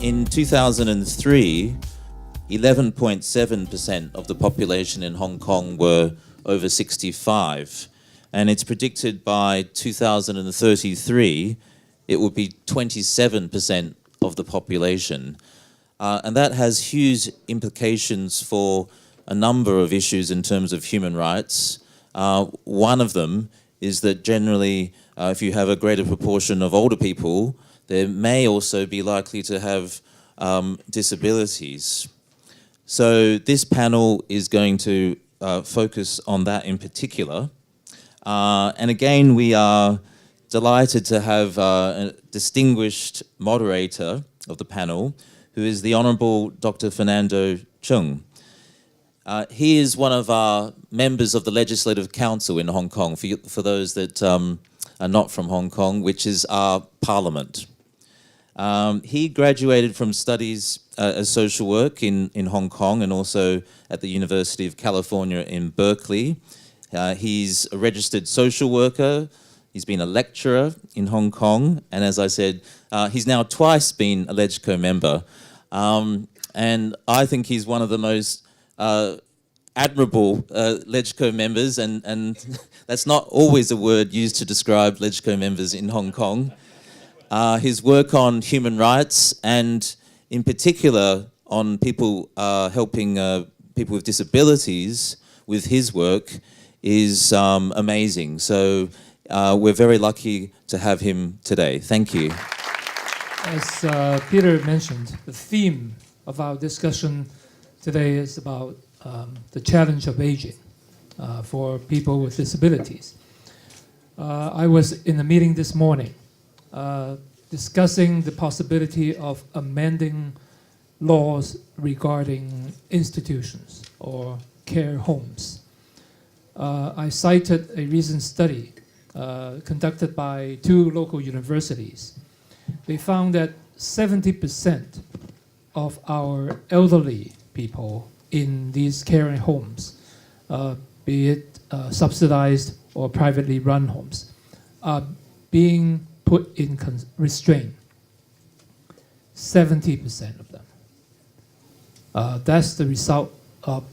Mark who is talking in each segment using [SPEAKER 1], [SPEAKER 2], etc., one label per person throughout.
[SPEAKER 1] In 2003, 11.7% of the population in Hong Kong were over 65, and it's predicted by 2033 it will be 27% of the population. And that has huge implications for a number of issues in terms of human rights. One of them is that generally, if you have a greater proportion of older people, there may also be likely to have disabilities. So this panel is going to focus on that in particular. And again, we are delighted to have a distinguished moderator of the panel, who is the Honourable Dr. Fernando Cheung. He is one of our members of the Legislative Council in Hong Kong, for those that are not from Hong Kong, which is our parliament. He graduated from studies as social work in Hong Kong and also at the University of California in Berkeley. He's a registered social worker. He's been a lecturer in Hong Kong, and as I said, he's now twice been a LegCo member. And I think he's one of the most admirable LegCo members, and that's not always a word used to describe LegCo members in Hong Kong. His work on human rights, and in particular on people helping people with disabilities with his work, is amazing. So we're very lucky to have him today. Thank you.
[SPEAKER 2] As Peter mentioned, the theme of our discussion today is about the challenge of aging for people with disabilities. I was in a meeting this morning discussing the possibility of amending laws regarding institutions or care homes. I cited a recent study conducted by 2 local universities. They found that 70% of our elderly people in these care homes, be it subsidized or privately run homes, are being put in restraint. 70% of them. That's the result of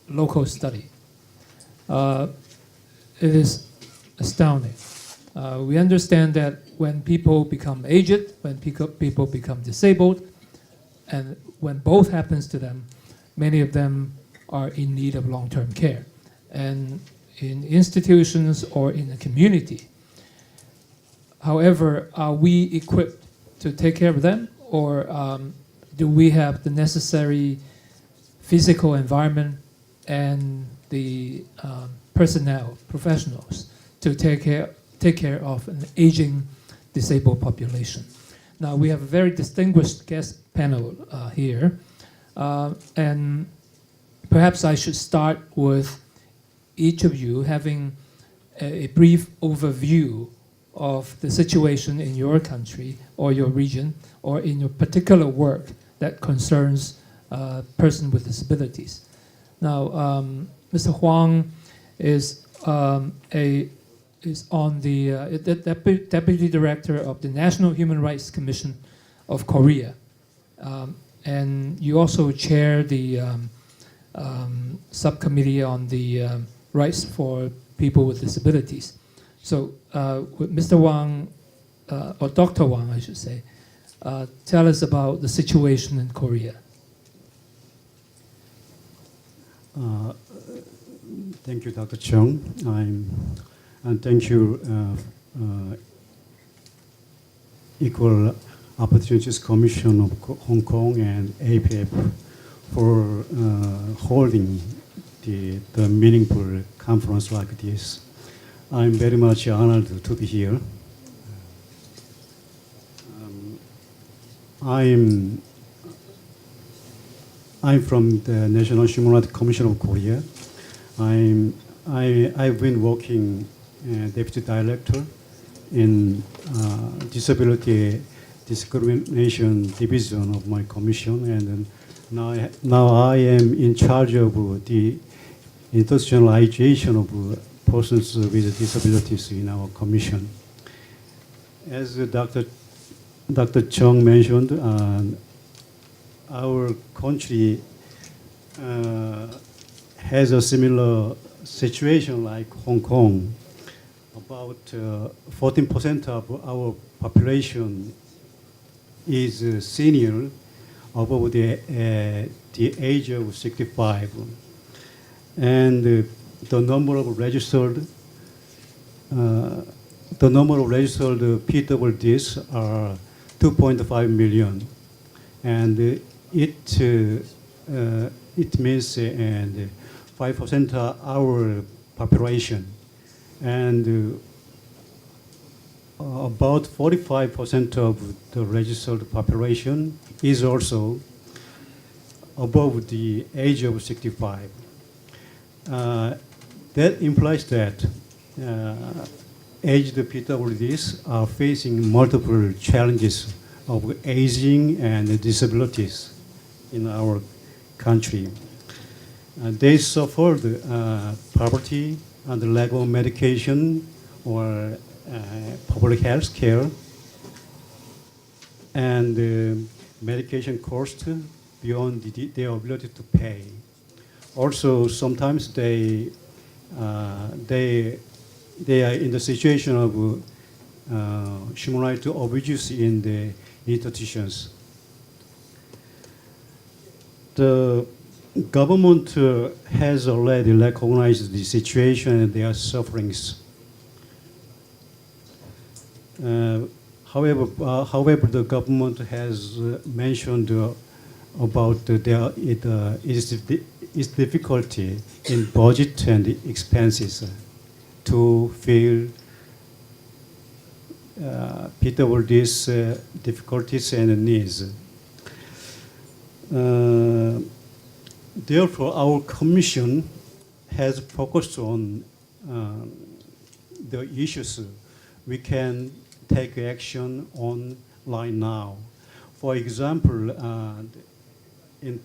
[SPEAKER 2] local study. It is astounding. We understand that when people become aged, when people become disabled, and when both happens to them, many of them are in need of long-term care. And in institutions or in the community. However, are we equipped to take care of them, or do we have the necessary physical environment and the personnel, professionals, to take care of an aging disabled population? Now, we have a very distinguished guest panel here, and perhaps I should start with each of you having a brief overview of the situation in your country or your region or in your particular work that concerns persons with disabilities. Now, Mr. Huang is on the Deputy Director of the National Human Rights Commission of Korea. And you also chair the subcommittee on the rights for people with disabilities. So Mr. Wang, or Dr. Wang, I should say, tell us about the situation in Korea.
[SPEAKER 3] Thank you, Dr. Cheung. And thank you, Equal Opportunities Commission of Hong Kong and APF for holding the meaningful conference like this. I'm very much honored to be here. I'm from the National Human Rights Commission of Korea. I've been working Deputy Director in Disability Discrimination Division of my commission, and now I am in charge of the institutionalization of persons with disabilities in our commission. As Dr. Cheung mentioned, our country has a similar situation like Hong Kong. About 14% of our population is senior, above the age of 65, and the number of registered PWDs are 2.5 million, and it means and 5% of our population, and about 45% of the registered population is also above the age of 65. That implies that aged PWDs are facing multiple challenges of aging and disabilities in our country. They suffered poverty and lack of medication or public health care, and medication costs beyond their ability to pay. Also, sometimes they are in the situation of human rights abuses in the institutions. The government has already recognized the situation and their sufferings. However, the government has mentioned about its difficulty in budget and expenses to fill PWD's difficulties and needs. Therefore, our Commission has focused on the issues we can take action on right now. For example, in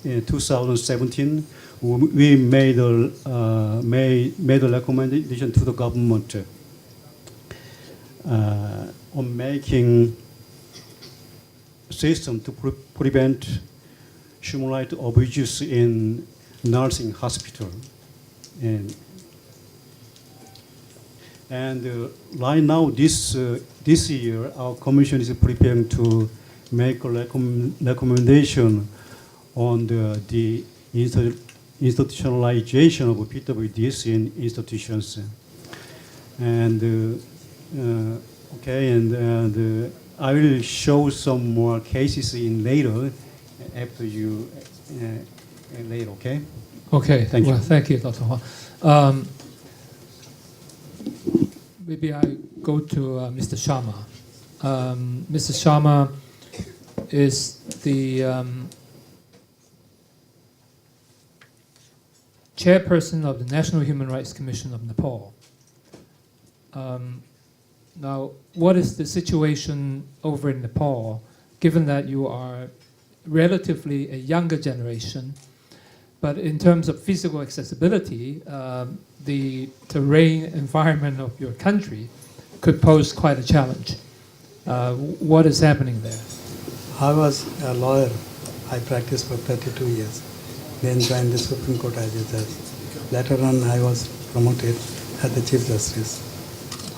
[SPEAKER 3] 2017, we made a recommendation to the government on making system to prevent human rights abuses in nursing hospital. And right now, this year, our Commission is preparing to make a recommendation on the institutionalization of PWDs in institutions. And I will show some more cases in later, after you later. Okay.
[SPEAKER 2] Okay.
[SPEAKER 3] Thank you.
[SPEAKER 2] Well, thank you, Dr. Huang. Maybe I go to Mr. Sharma. Mr. Sharma is the chairperson of the National Human Rights Commission of Nepal. Now, what is the situation over in Nepal, given that you are relatively a younger generation, but in terms of physical accessibility, the terrain environment of your country could pose quite a challenge. What is happening there?
[SPEAKER 4] I was a lawyer. I practiced for 32 years. Then joined the Supreme Court as a judge. Later on, I was promoted as the Chief Justice.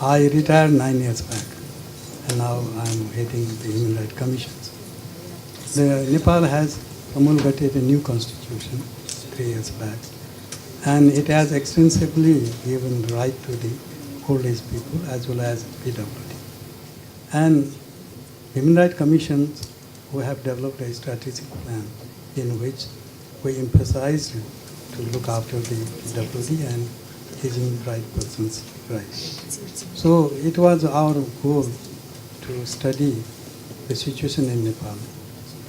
[SPEAKER 4] I retired 9 years back, and now I'm heading the Human Rights Commissions. Nepal has promulgated a new constitution 3 years back, and it has extensively given right to the old age people as well as PWD. And Human Rights Commissions, we have developed a strategic plan in which we emphasize to look after the PWD and aging right persons' rights. So it was our goal to study the situation in Nepal,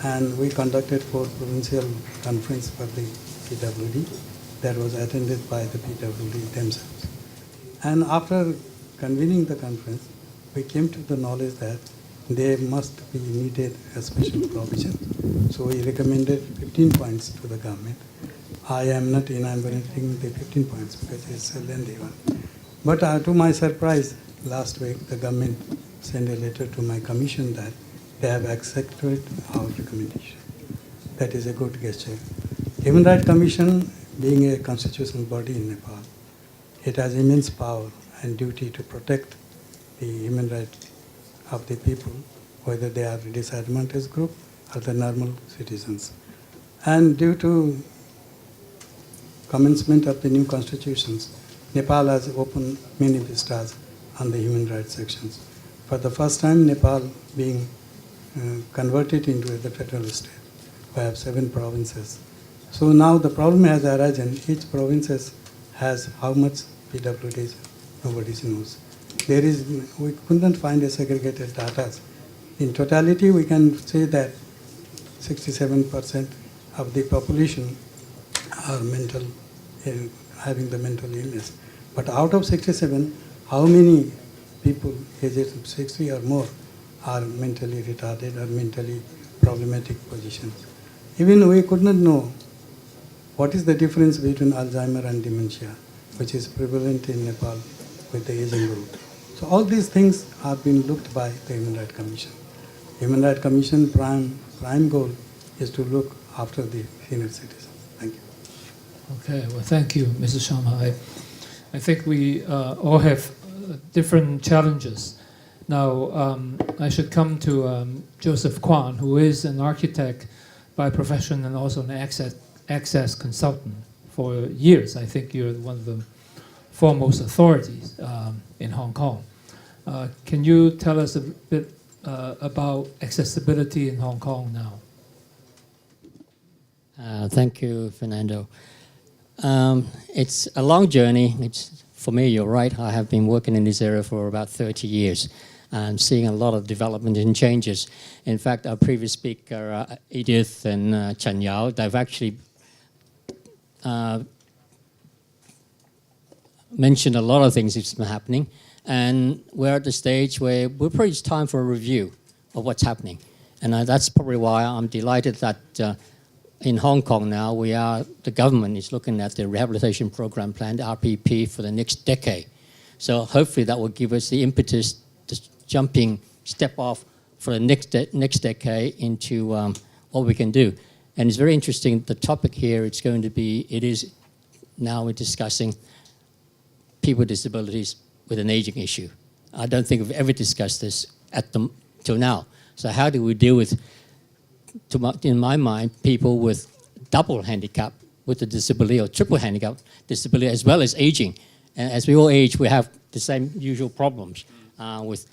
[SPEAKER 4] and we conducted 4 provincial conference for the PWD that was attended by the PWD themselves. And after convening the conference, we came to the knowledge that there must be needed a special provision. So we recommended 15 points to the government. I am not enumerating the 15 points because it's a lengthy one. But to my surprise, last week the government sent a letter to my commission that they have accepted our recommendation. that is a good gesture. Human Rights Commission, being a constitutional body in Nepal, it has immense power and duty to protect the human rights of the people, whether they are disadvantaged group or the normal citizens. And due to commencement of the new constitutions, Nepal has opened many vistas on the human rights sections. For the first time, Nepal being converted into the federal state. We have 7 provinces. So now the problem has arisen. Each province has how much PWDs, nobody knows. We couldn't find a segregated data. In totality, we can say that 67% of the population are having the mental illness. But out of 67, how many people aged 60 or more are mentally retarded or mentally problematic positions? Even we could not know what is the difference between Alzheimer and dementia, which is prevalent in Nepal with the aging group. So all these things have been looked by the Human Rights Commission. Human Rights Commission prime goal is to look after the senior citizens. Thank you.
[SPEAKER 2] Okay, well, thank you, Mr. Sharma. I think we all have different challenges. Now, I should come to Joseph Kwan, who is an architect by profession and also an access consultant for years. I think you're one of the foremost authorities in Hong Kong. Can you tell us a bit about accessibility in Hong Kong now?
[SPEAKER 5] Thank you, Fernando. It's a long journey. For me, you're right. I have been working in this area for about 30 years and seeing a lot of development and changes. In fact, our previous speaker, Edith and Chen Yao, they've actually mentioned a lot of things that's been happening. And we're at the stage where it's time for a review of what's happening. And that's probably why I'm delighted that in Hong Kong now, the government is looking at the rehabilitation program plan, the RPP, for the next decade. So hopefully that will give us the impetus, the jumping step off for the next decade into what we can do. And it's very interesting, the topic here, now we're discussing people with disabilities with an aging issue. I don't think we've ever discussed this till now. So how do we deal with, in my mind, people with double handicap, with a disability or triple handicap disability, as well as aging. And as we all age, we have the same usual problems with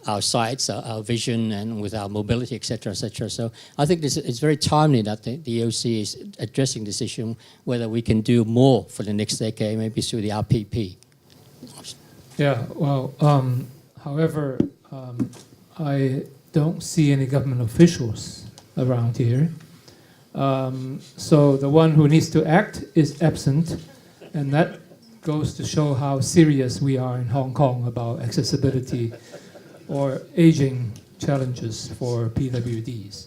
[SPEAKER 5] our sights, our vision, and with our mobility, et cetera, et cetera. So I think it's very timely that the EOC is addressing this issue, whether we can do more for the next decade, maybe through the RPP.
[SPEAKER 2] Yeah, well, however, I don't see any government officials around here. So the one who needs to act is absent, and that goes to show how serious we are in Hong Kong about accessibility or aging challenges for PWDs.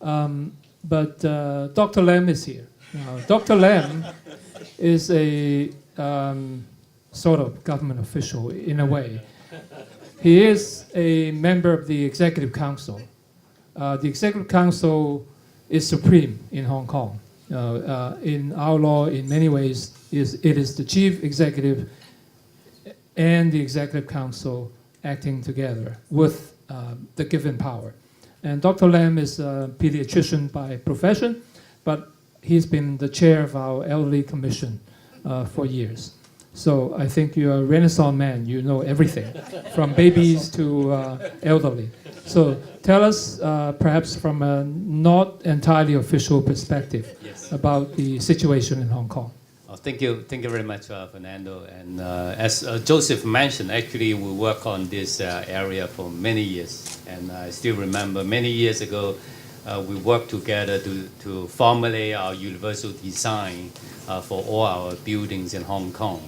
[SPEAKER 2] But Dr. Lam is here. Now, Dr. Lam is a sort of government official in a way. He is a member of the Executive Council. The Executive Council is supreme in Hong Kong. In our law, in many ways, it is the chief executive and the Executive Council acting together with the given power. And Dr. Lam is a pediatrician by profession, but he's been the chair of our Elderly Commission for years. So I think you're a Renaissance man. You know everything, from babies to elderly. So tell us, perhaps from a not entirely official perspective,
[SPEAKER 6] yes,
[SPEAKER 2] about the situation in Hong Kong.
[SPEAKER 6] Thank you very much, Fernando. And as Joseph mentioned, actually we work on this area for many years. And I still remember many years ago, we worked together to formulate our universal design for all our buildings in Hong Kong.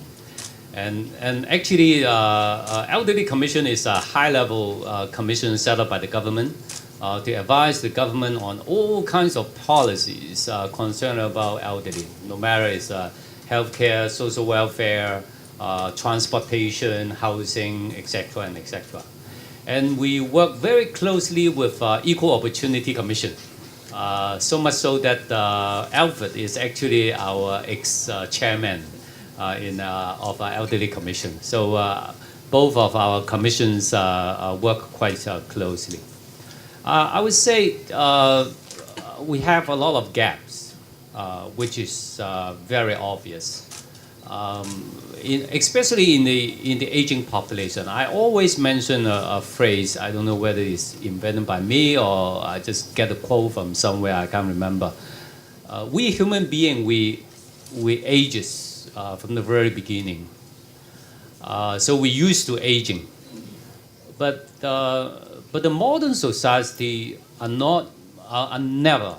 [SPEAKER 6] And actually, Elderly Commission is a high-level commission set up by the government to advise the government on all kinds of policies concerned about elderly, no matter it's healthcare, social welfare, transportation, housing, etc., and etc. And we work very closely with Equal Opportunity Commission. So much so that Alfred is actually our ex-chairman of our elderly commission. So both of our commissions work quite closely. I would say we have a lot of gaps, which is very obvious. Especially in the aging population. I always mention a phrase, I don't know whether it's invented by me or I just get a quote from somewhere, I can't remember. We human beings, we ages from the very beginning. So we're used to aging. But the modern society are never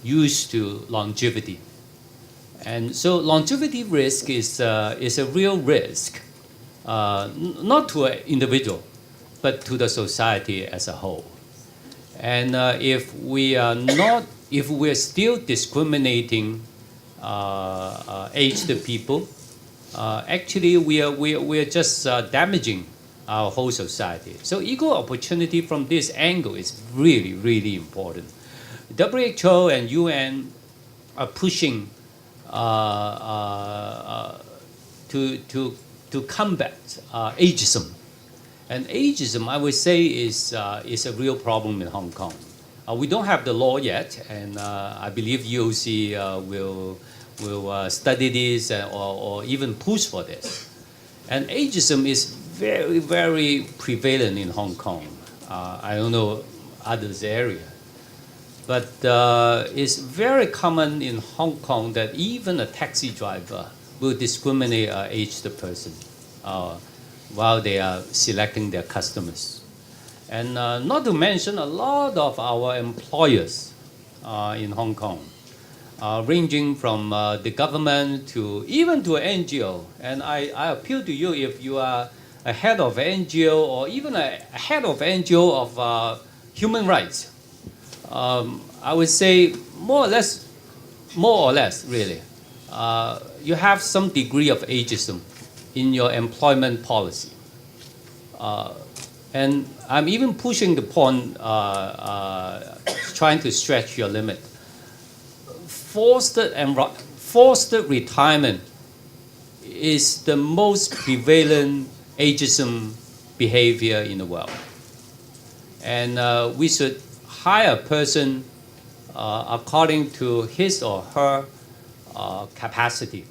[SPEAKER 6] used to longevity. And so longevity risk is a real risk, not to an individual, but to the society as a whole. And if we're still discriminating aged people, actually we are just damaging our whole society. So equal opportunity from this angle is really, really important. WHO and UN are pushing to combat ageism, and ageism, I would say, is a real problem in Hong Kong. We don't have the law yet, and I believe UOC will study this or even push for this. And ageism is very, very prevalent in Hong Kong. I don't know others area. But it's very common in Hong Kong that even a taxi driver will discriminate an aged person while they are selecting their customers. And not to mention a lot of our employers in Hong Kong, ranging from the government to even to an NGO. And I appeal to you, if you are a head of NGO or even a head of NGO of human rights, I would say more or less, really, you have some degree of ageism in your employment policy. And I'm even pushing the point, trying to stretch your limit. Forced retirement is the most prevalent ageism behavior in the world. And we should hire a person according to his or her capacity.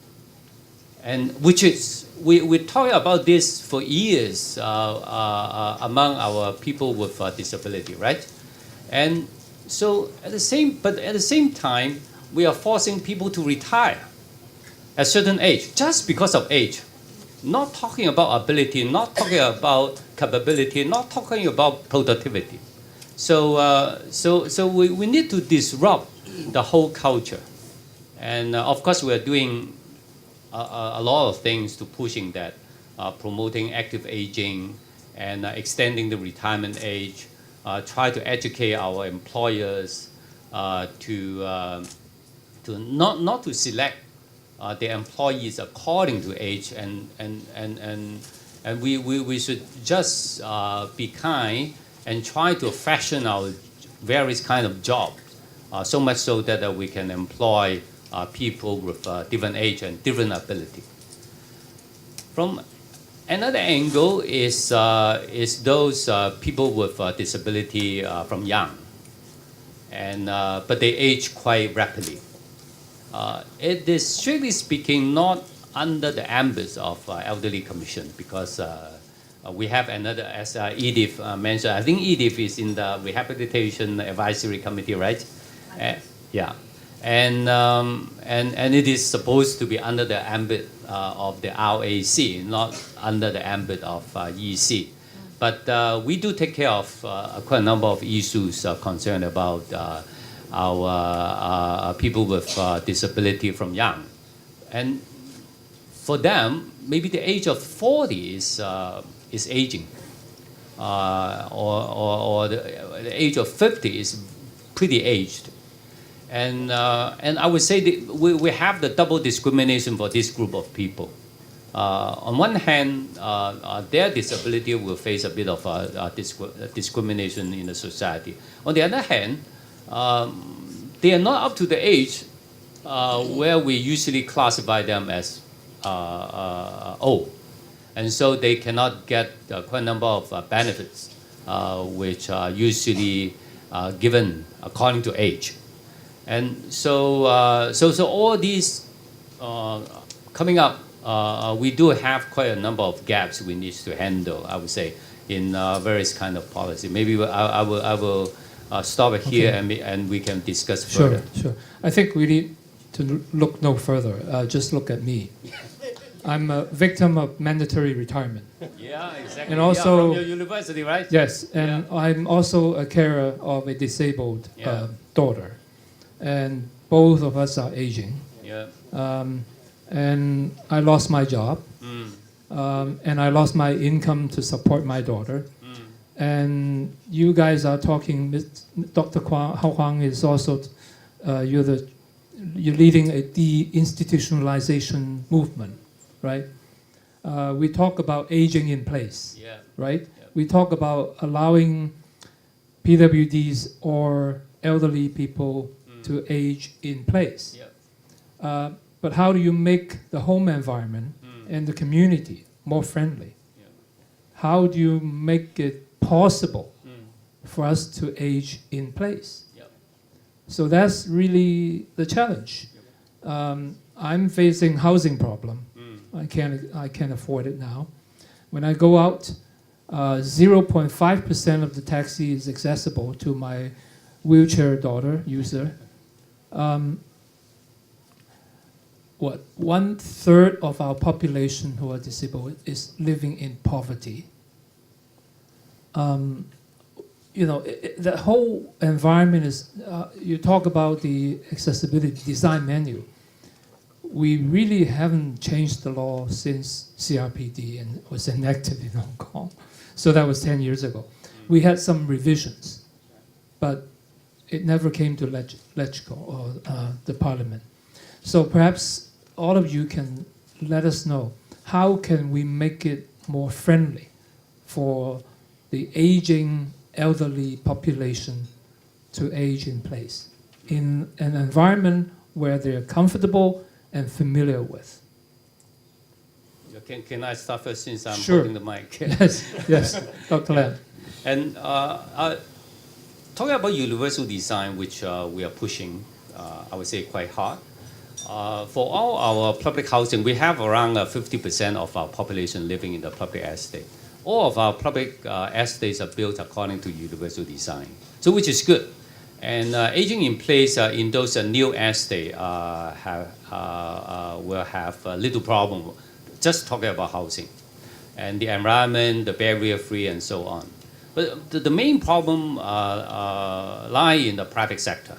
[SPEAKER 6] And which is, we're talking about this for years among our people with disability, right? And so at the same time, we are forcing people to retire at a certain age, just because of age. Not talking about ability, not talking about capability, not talking about productivity. So we need to disrupt the whole culture. And of course, we are doing a lot of things to pushing that, promoting active aging and extending the retirement age, try to educate our employers to not to select their employees according to age, and we should just be kind and try to fashion our various kind of jobs, so much so that we can employ people with different age and different ability. From another angle is those people with disability from young, and but they age quite rapidly. It is, strictly speaking, not under the ambit of Elderly Commission, because we have another, as Edith mentioned, I think Edith is in the Rehabilitation Advisory Committee, right? Yeah. And it is supposed to be under the ambit of the RAC, not under the ambit of EC. But we do take care of quite a number of issues concerned about our people with disability from young. And for them, maybe the age of 40 is aging, or the age of 50 is pretty aged. And I would say that we have the double discrimination for this group of people. On one hand, their disability will face a bit of discrimination in the society. On the other hand, they are not up to the age where we usually classify them as old. And so they cannot get quite a number of benefits, which are usually given according to age. And so all these coming up, we do have quite a number of gaps we need to handle, I would say, in various kind of policy. Maybe I will stop it here, and we can discuss further.
[SPEAKER 2] Sure. I think we need to look no further. Just look at me. I'm a victim of mandatory retirement.
[SPEAKER 6] Yeah, exactly.
[SPEAKER 2] And also,
[SPEAKER 6] from your university, right?
[SPEAKER 2] Yes, and I'm also a carer of a disabled daughter, and both of us are aging.
[SPEAKER 6] Yeah.
[SPEAKER 2] And I lost my job, and I lost my income to support my daughter. And you guys are talking. Dr. Huang is also you're leading a deinstitutionalization movement, right? We talk about aging in place, right? We talk about allowing PWDs or elderly people to age in place. But how do you make the home environment and the community more friendly? How do you make it possible for us to age in place? So that's really the challenge. I'm facing housing problem. I can't afford it now. When I go out, 0.5% of the taxi is accessible to my wheelchair daughter user. 1/3 of our population who are disabled is living in poverty. The whole environment is, you talk about the accessibility design manual. We really haven't changed the law since CRPD and was enacted in Hong Kong. So that was 10 years ago. We had some revisions, but it never came to LegCo or the parliament. So perhaps all of you can let us know, how can we make it more friendly for the aging elderly population to age in place in an environment where they're comfortable and familiar with?
[SPEAKER 6] Can I start first since I'm
[SPEAKER 2] Sure.
[SPEAKER 6] holding the mic?
[SPEAKER 2] Yes, Dr. Lam.
[SPEAKER 6] And talking about universal design, which we are pushing, I would say quite hard. For all our public housing, we have around 50% of our population living in the public estate. All of our public estates are built according to universal design, so which is good. And aging in place in those new estates will have a little problem, just talking about housing and the environment, the barrier-free, and so on. But the main problem lie in the private sector.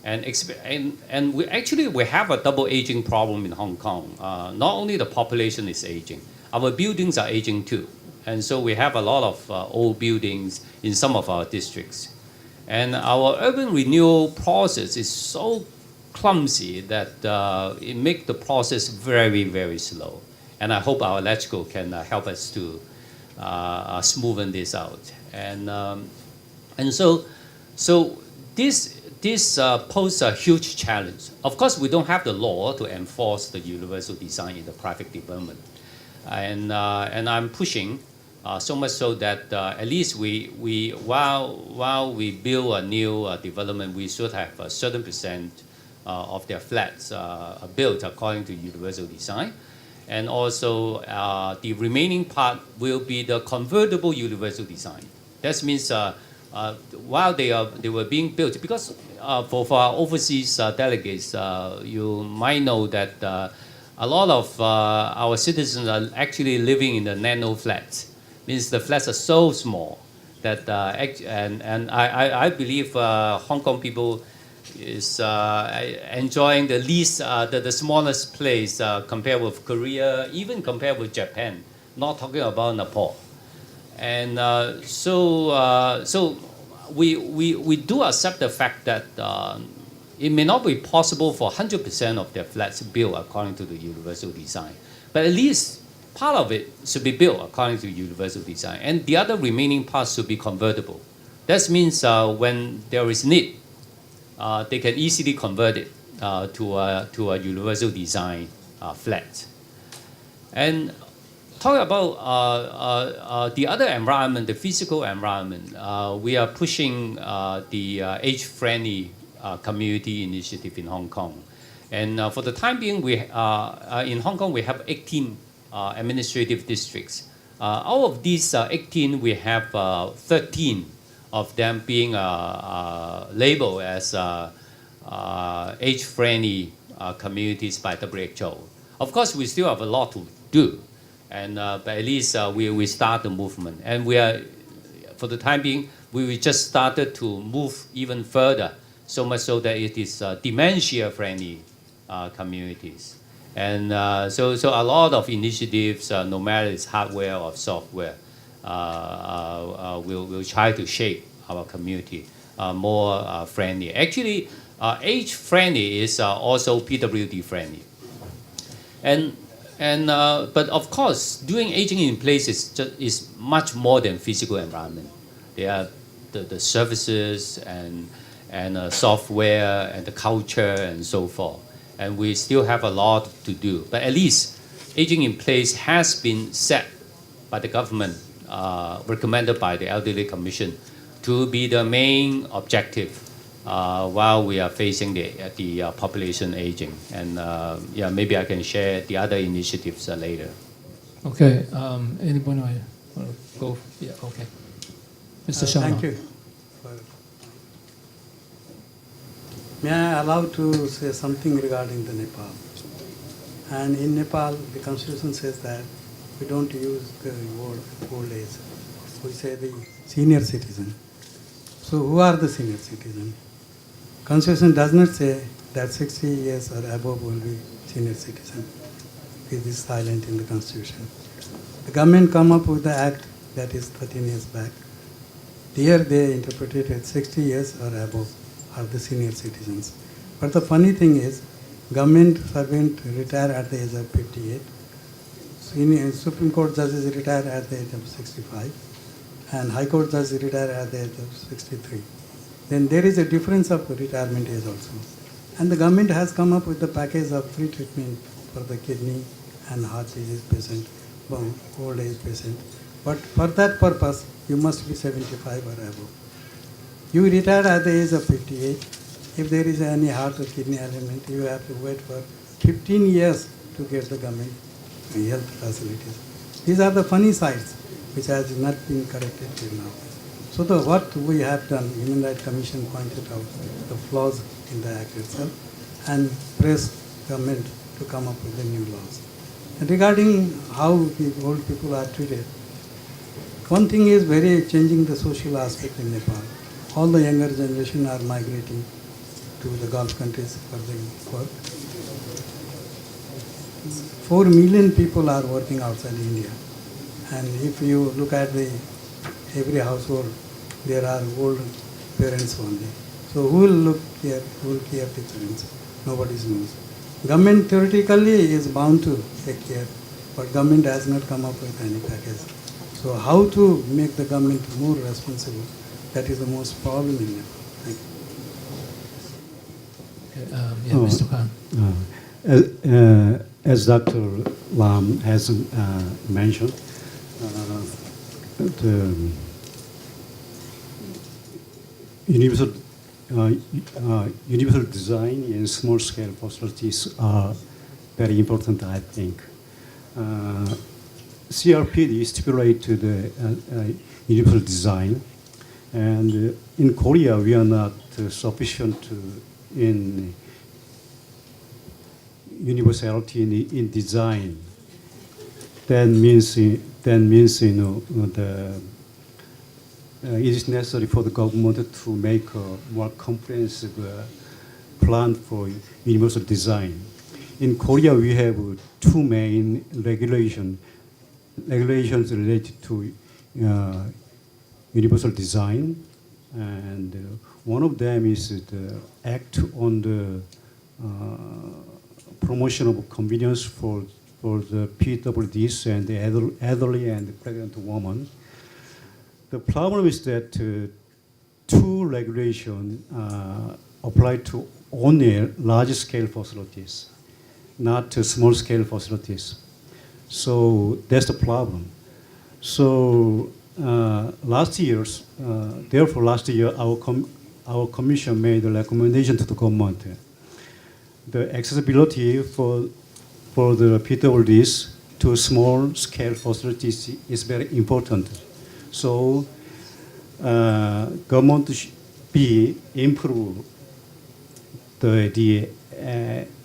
[SPEAKER 6] And we have a double aging problem in Hong Kong. Not only the population is aging, our buildings are aging too. And so we have a lot of old buildings in some of our districts. And our urban renewal process is so clumsy that it makes the process very, very slow. And I hope our LegCo can help us to smoothen this out. And so this poses a huge challenge. Of course, we don't have the law to enforce the universal design in the private development. And I'm pushing so much so that at least while we build a new development, we should have a certain percent of their flats built according to universal design. And also the remaining part will be the convertible universal design. That means while they were being built, because for our overseas delegates, you might know that a lot of our citizens are actually living in the nano flats. Means the flats are so small that I believe Hong Kong people is enjoying the least the smallest place compared with Korea, even compared with Japan. Not talking about Nepal. And so we do accept the fact that it may not be possible for 100% of their flats built according to the universal design, but at least part of it should be built according to universal design, and the other remaining parts should be convertible. That means when there is need, they can easily convert it to a universal design flat. And talk about the other environment, the physical environment. We are pushing the age-friendly community initiative in Hong Kong. And for the time being, in Hong Kong, we have 18 administrative districts. Out of these 18, we have 13 of them being labeled as age-friendly communities by WHO. Of course, we still have a lot to do, and but at least we start the movement. And we are, for the time being, we just started to move even further, so much so that it is dementia-friendly communities. And so a lot of initiatives, no matter it's hardware or software, will try to shape our community more friendly. Actually, age-friendly is also PWD-friendly. But of course, doing aging in place is much more than physical environment. There are the services and software and the culture and so forth. And we still have a lot to do. But at least aging in place has been set by the government, recommended by the Elderly Commission, to be the main objective while we are facing the population aging. And yeah, maybe I can share the other initiatives later.
[SPEAKER 2] Okay. Anyone want to go? Yeah. Okay. Mr. Sharma.
[SPEAKER 4] Thank you. May I allow to say something regarding the Nepal? And in Nepal, the constitution says that we don't use the word old age. We say the senior citizen. So who are the senior citizen? Constitution does not say that 60 years or above will be senior citizen. It is silent in the constitution. The government come up with the act that is 13 years back. Here they interpreted it 60 years or above are the senior citizens. But the funny thing is, government servant retire at the age of 58. Supreme Court judges retire at the age of 65. And High Court judges retire at the age of 63. Then there is a difference of retirement age also. And the government has come up with the package of free treatment for the kidney and heart disease patient, old age patient. But for that purpose, you must be 75 or above. You retire at the age of 58. If there is any heart or kidney element, you have to wait for 15 years to get the government health facilities. These are the funny sides which has not been corrected till now. So what we have done, Human Rights Commission pointed out the flaws in the act itself and pressed government to come up with the new laws. And regarding how the old people are treated, one thing is very changing the social aspect in Nepal. All the younger generation are migrating to the Gulf countries for the work. 4 million people are working outside India. And if you look at every household, there are old parents only. So who will look here, who will care the parents? Nobody knows. Government theoretically is bound to take care, but government has not come up with any package. So how to make the government more responsible? That is the most problem in Nepal. Thank you.
[SPEAKER 2] Okay, yeah, Mr. Khan.
[SPEAKER 3] As Dr. Lam has mentioned, the universal design and small-scale facilities are very important, I think. CRPD stipulates the universal design, and in Korea we are not sufficient in universality in design. That means it is necessary for the government to make a more comprehensive plan for universal design. In Korea, we have two main regulations related to universal design, and one of them is the Act on the Promotion of Convenience for the PWDs and the elderly and the pregnant woman. The problem is that two regulations apply to only large-scale facilities, not to small-scale facilities. So that's the problem. So last year, our commission made a recommendation to the government. The accessibility for the PWDs to small-scale facilities is very important. So government should improve the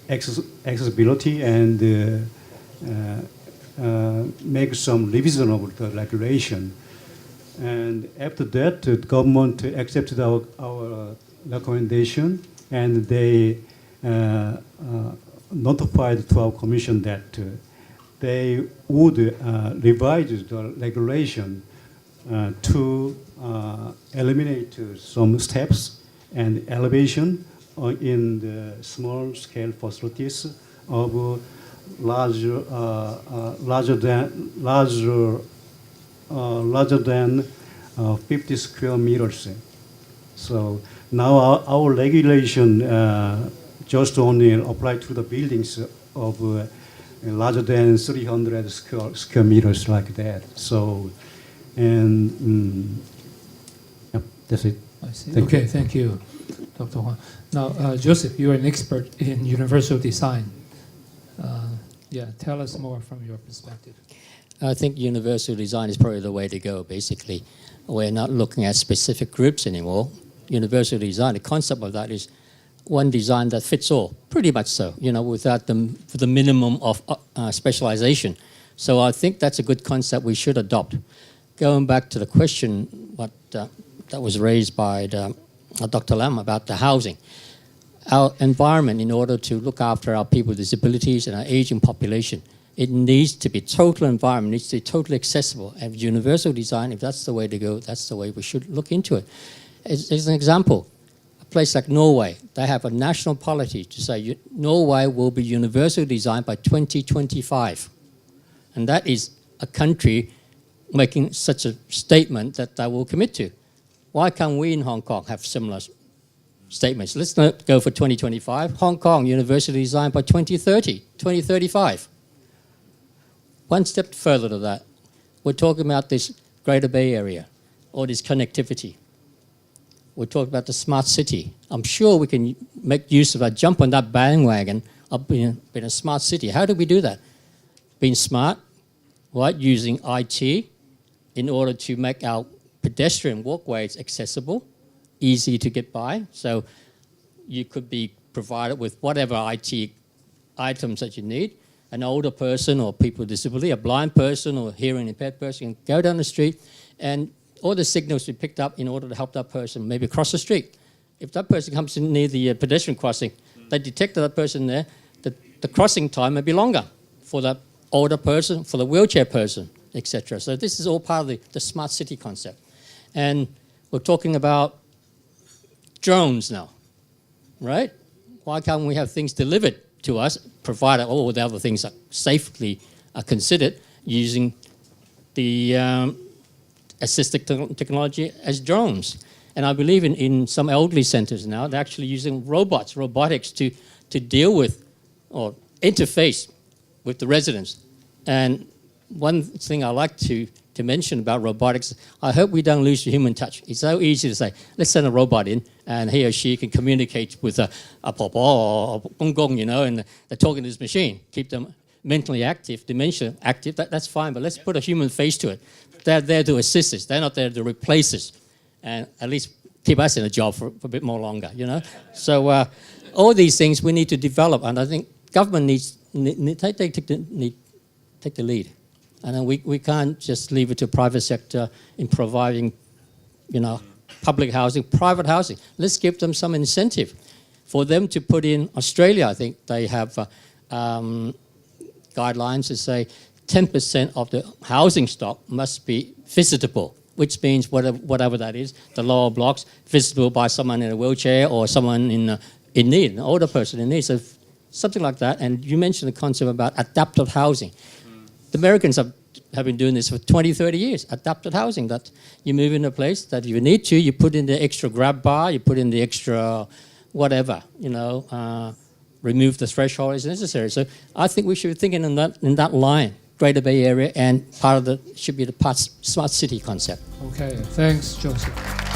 [SPEAKER 3] accessibility and make some revision of the regulation. And after that, the government accepted our recommendation, and they notified to our commission that they would revise the regulation to eliminate some steps and elevation in the small-scale facilities of larger than 50 square meters. So now our regulation just only apply to the buildings of larger than 300 square meters, like that. So, and yep, that's it.
[SPEAKER 2] I see. Okay, thank you, Dr. Huang. Now, Joseph, you are an expert in universal design. Tell us more from your perspective.
[SPEAKER 5] I think universal design is probably the way to go, basically. We're not looking at specific groups anymore. Universal design, the concept of that is one design that fits all, pretty much so, without the minimum of specialization. So I think that's a good concept we should adopt. Going back to the question that was raised by Dr. Lam about the housing. Our environment, in order to look after our people with disabilities and our aging population, it needs to be total environment, needs to be totally accessible. And universal design, if that's the way to go, that's the way we should look into it. As an example, a place like Norway, they have a national policy to say Norway will be universal design by 2025. And that is a country making such a statement that they will commit to. Why can't we in Hong Kong have similar statements? Let's not go for 2025. Hong Kong, universal design by 2030, 2035. One step further to that, we're talking about this Greater Bay Area, or this connectivity. We're talking about the smart city. I'm sure we can make use of that, jump on that bandwagon of being a smart city. How do we do that? Being smart, right? Using IT in order to make our pedestrian walkways accessible, easy to get by. So you could be provided with whatever IT items that you need. An older person or people with disability, a blind person or hearing impaired person can go down the street and all the signals be picked up in order to help that person maybe cross the street. If that person comes in near the pedestrian crossing, they detect that person there, the crossing time may be longer for that older person, for the wheelchair person, etc. So this is all part of the smart city concept. And we're talking about drones now, right? Why can't we have things delivered to us, provided all the other things are safely considered using the assistive technology as drones? And I believe in some elderly centers now, they're actually using robotics to deal with or interface with the residents. And one thing I like to mention about robotics, I hope we don't lose the human touch. It's so easy to say, let's send a robot in and he or she can communicate with a papa or a gong gong, and they're talking to this machine. Keep them mentally active, dementia active, that's fine, but let's put a human face to it. They're there to assist us. They're not there to replace us. And at least keep us in a job for a bit more longer, So all these things we need to develop, and I think government needs take the lead. And we can't just leave it to private sector in providing, public housing, private housing. Let's give them some incentive for them to put in. Australia, I think they have guidelines that say 10% of the housing stock must be visitable, which means whatever that is, the lower blocks, visitable by someone in a wheelchair or someone in need, an older person in need. So something like that. And you mentioned the concept about adapted housing. The Americans have been doing this for 20, 30 years, adapted housing, that you move in a place that if you need to, you put in the extra grab bar, you put in the extra whatever, remove the threshold as necessary. So I think we should be thinking in that line, Greater Bay Area, and part of the should be the smart city concept.
[SPEAKER 2] Okay, thanks, Joseph.